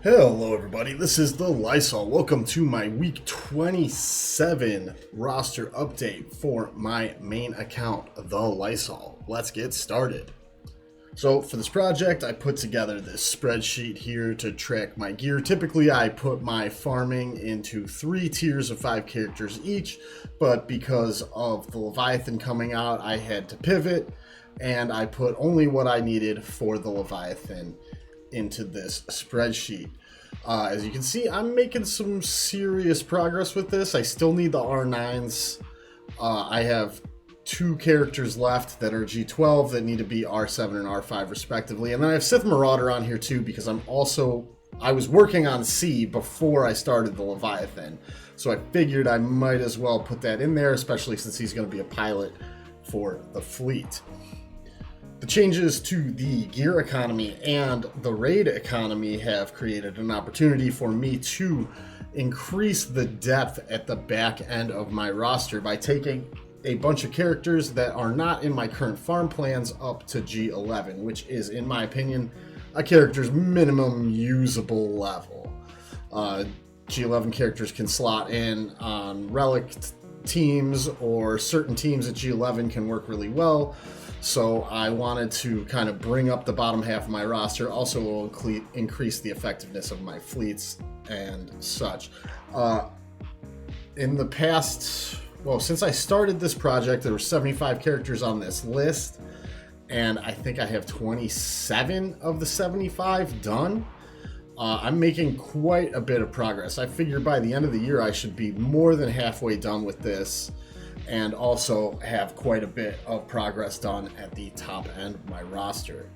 Hello everybody, this is TheLisol. Welcome to my week 27 roster update for my main account, TheLisol. Let's get started. So for this project, I put together this spreadsheet here to track my gear. Typically, I put my farming into 3 tiers of 5 characters each, but because of the Leviathan coming out, I had to pivot, and I put only what I needed for the Leviathan into this spreadsheet. As you can see, I'm making some serious progress with this. I still need the R9s. I have 2 characters left that are G12 that need to be R7 and R5 respectively. And then I have Sith Marauder on here too because I was working on C before I started the Leviathan. So I figured I might as well put that in there, especially since he's going to be a pilot for the fleet. The changes to the gear economy and the raid economy have created an opportunity for me to increase the depth at the back end of my roster by taking a bunch of characters that are not in my current farm plans up to G11, which is, in my opinion, a character's minimum usable level. G11 characters can slot in on relic teams, or certain teams at G11 can work really well. So I wanted to kind of bring up the bottom half of my roster. Also will increase the effectiveness of my fleets and such. In the past, since I started this project, there were 75 characters on this list, and I think I have 27 of the 75 done. I'm making quite a bit of progress. I figure by the end of the year I should be more than halfway done with this, and also have quite a bit of progress done at the top end of my roster.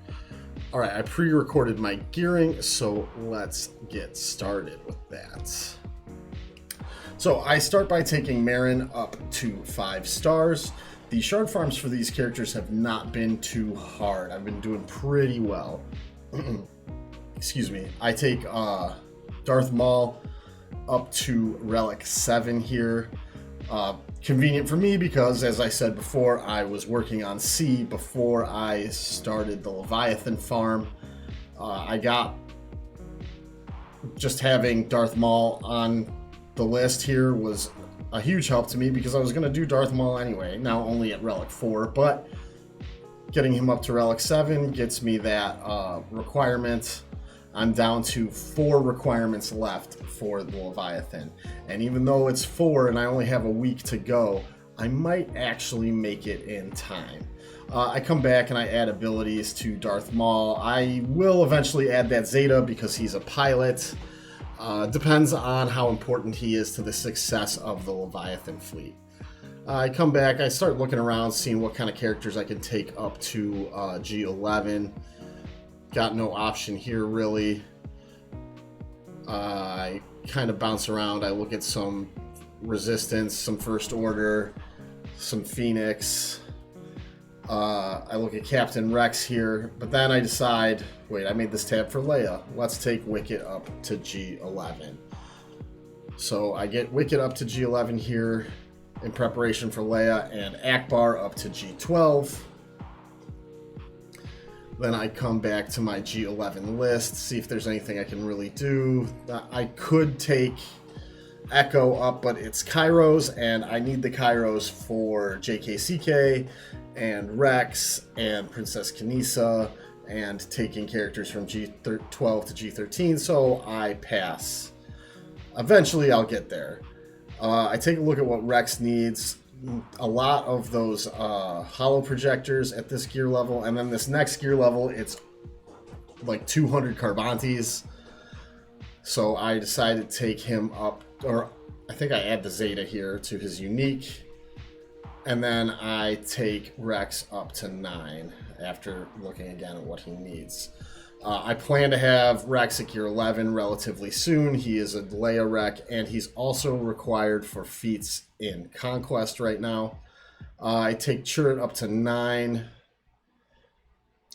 All right, I pre-recorded my gearing, so let's get started with that. So I start by taking Marin up to 5 stars. The shard farms for these characters have not been too hard. I've been doing pretty well. Excuse me. I take Darth Maul up to Relic 7 here. Convenient for me because, as I said before, I was working on C before I started the Leviathan farm. Just having Darth Maul on the list here was a huge help to me because I was going to do Darth Maul anyway, now only at Relic 4, but getting him up to Relic 7 gets me that requirement. I'm down to 4 requirements left for the Leviathan. And even though it's 4 and I only have a week to go, I might actually make it in time. I come back and I add abilities to Darth Maul. I will eventually add that Zeta because he's a pilot. Depends on how important he is to the success of the Leviathan fleet. I come back, I start looking around, seeing what kind of characters I can take up to G11. Got no option here, really. I kind of bounce around. I look at some Resistance, some First Order, some Phoenix. I look at Captain Rex here, but then I decide, wait, I made this tab for Leia. Let's take Wicket up to G11. So I get Wicket up to G11 here in preparation for Leia, and Akbar up to G12. Then I come back to my G11 list, see if there's anything I can really do. I could take Echo up, but it's Kairos, and I need the Kairos for JKCK and Rex and Princess Kanisa and taking characters from G12 to G13, so I pass. Eventually I'll get there. I take a look at what Rex needs. A lot of those hollow projectors at this gear level, and then this next gear level it's like 200 Carbantes, so I decided to take him up, or I think I add the Zeta here to his unique, and then I take Rex up to 9 after looking again at what he needs. I plan to have Rex at gear 11 relatively soon. He is a Leia Rec, and he's also required for feats in Conquest right now. I take Chirrut up to 9.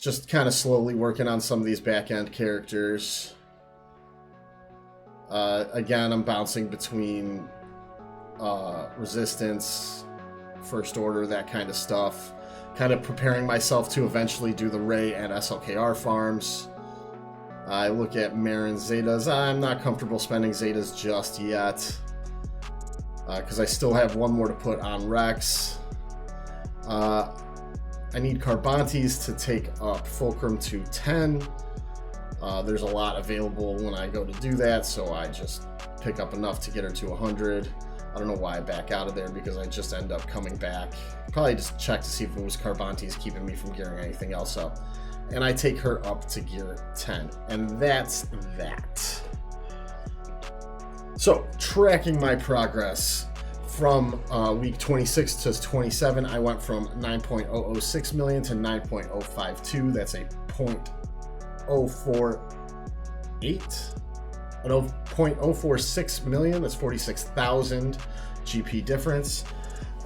Just kind of slowly working on some of these back-end characters. Again, I'm bouncing between Resistance, First Order, that kind of stuff. Kind of preparing myself to eventually do the Rey and SLKR farms. I look at Marin Zetas. I'm not comfortable spending Zetas just yet because I still have one more to put on Rex. I need Carbantes to take up Fulcrum to 10. There's a lot available when I go to do that, so I just pick up enough to get her to 100. I don't know why I back out of there because I just end up coming back. Probably just check to see if it was Carbantes keeping me from gearing anything else up. And I take her up to gear 10. And that's that. So, tracking my progress from week 26 to 27, I went from 9.006 million to 9.052. That's a 0.046 million. That's 46,000 GP difference.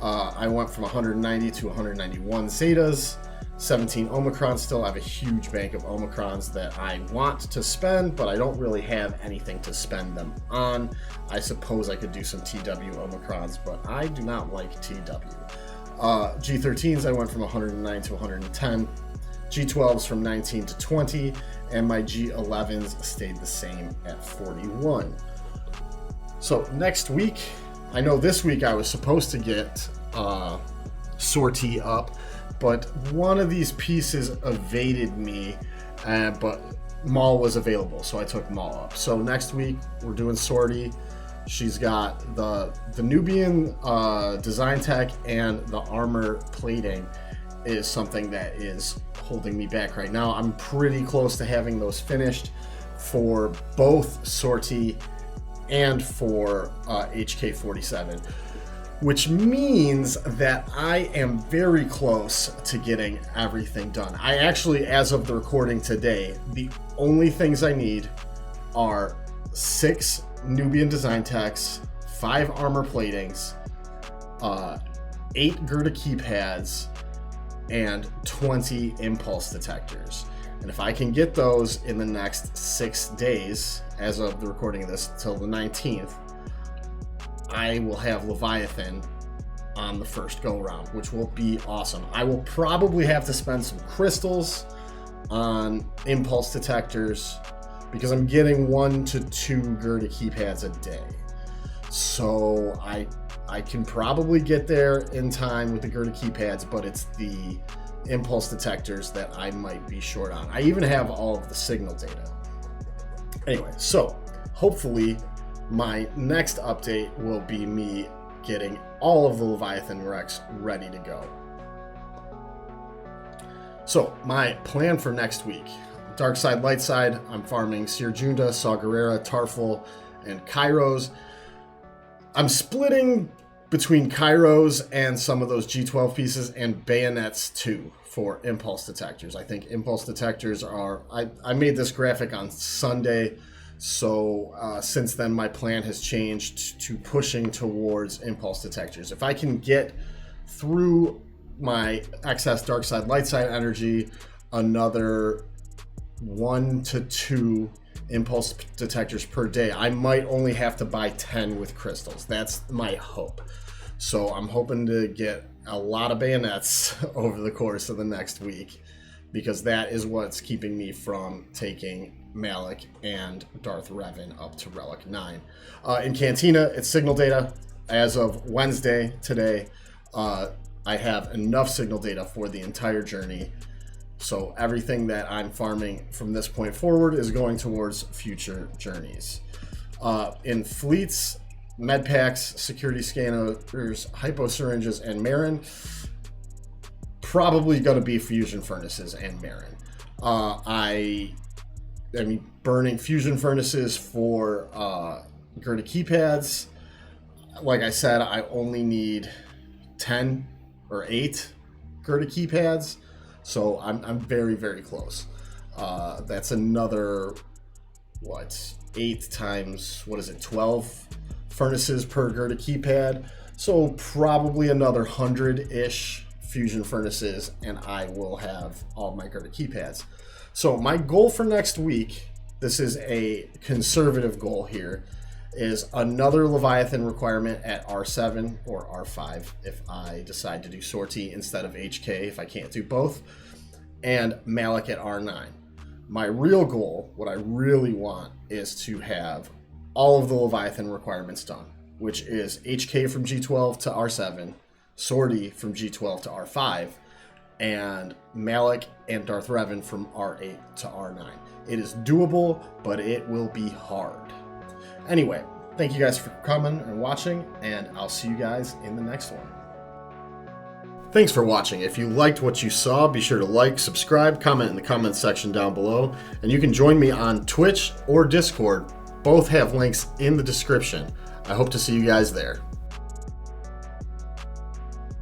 I went from 190 to 191 Zetas, 17 Omicrons. Still have a huge bank of Omicrons that I want to spend, but I don't really have anything to spend them on. I suppose I could do some TW Omicrons, but I do not like TW. G13s, I went from 109 to 110. G12s from 19 to 20, and my G11s stayed the same at 41. So next week, I know this week I was supposed to get Sortie up, but one of these pieces evaded me, but Maul was available, so I took Maul up. So next week, we're doing Sortie. She's got the Nubian design tech and the armor plating is something that is holding me back right now. I'm pretty close to having those finished for both Sortie and for HK47, which means that I am very close to getting everything done. I actually, as of the recording today, the only things I need are 6 Nubian design techs, 5 armor platings, 8 Gerda keypads, and 20 impulse detectors. And if I can get those in the next 6 days, as of the recording of this, till the 19th, I will have Leviathan on the first go round, which will be awesome. I will probably have to spend some crystals on impulse detectors because I'm getting 1 to 2 Gerda keypads a day. So I can probably get there in time with the Gerda keypads, but it's the impulse detectors that I might be short on. I even have all of the signal data. Anyway, so hopefully my next update will be me getting all of the Leviathan Rex ready to go. So my plan for next week, dark side, light side, I'm farming Seer Junda, Saw Gerrera, Tarful, and Kairos. I'm splitting between Kairos and some of those G12 pieces and bayonets too for impulse detectors. I think impulse detectors are, I made this graphic on Sunday, so since then my plan has changed to pushing towards impulse detectors. If I can get through my excess dark side, light side energy, another 1 to 2 impulse detectors per day, I might only have to buy 10 with crystals. That's my hope. So I'm hoping to get a lot of bayonets over the course of the next week, because that is what's keeping me from taking Malik and Darth Revan up to Relic 9. In Cantina, it's signal data. As of Wednesday, today, I have enough signal data for the entire journey. So everything that I'm farming from this point forward is going towards future journeys. In fleets, med packs, security scanners, hypo syringes, and Marin, probably going to be fusion furnaces and Marin. I mean, burning fusion furnaces for Gerda keypads. Like I said, I only need 10 or 8 Gerda keypads, so I'm very, very close. That's another, 8 times, 12 furnaces per Gerda keypad, so probably another 100-ish fusion furnaces, and I will have all my Gerda keypads. So my goal for next week, this is a conservative goal here, is another Leviathan requirement at R7 or R5 if I decide to do Sortie instead of HK if I can't do both, and Malik at R9. My real goal, what I really want, is to have all of the Leviathan requirements done, which is HK from G12 to R7, Sortie from G12 to R5, and Malik and Darth Revan from R8 to R9. It is doable, but it will be hard. Anyway, thank you guys for coming and watching, and I'll see you guys in the next one. Thanks for watching. If you liked what you saw, be sure to like, subscribe, comment in the comments section down below, and you can join me on Twitch or Discord. Both have links in the description. I hope to see you guys there.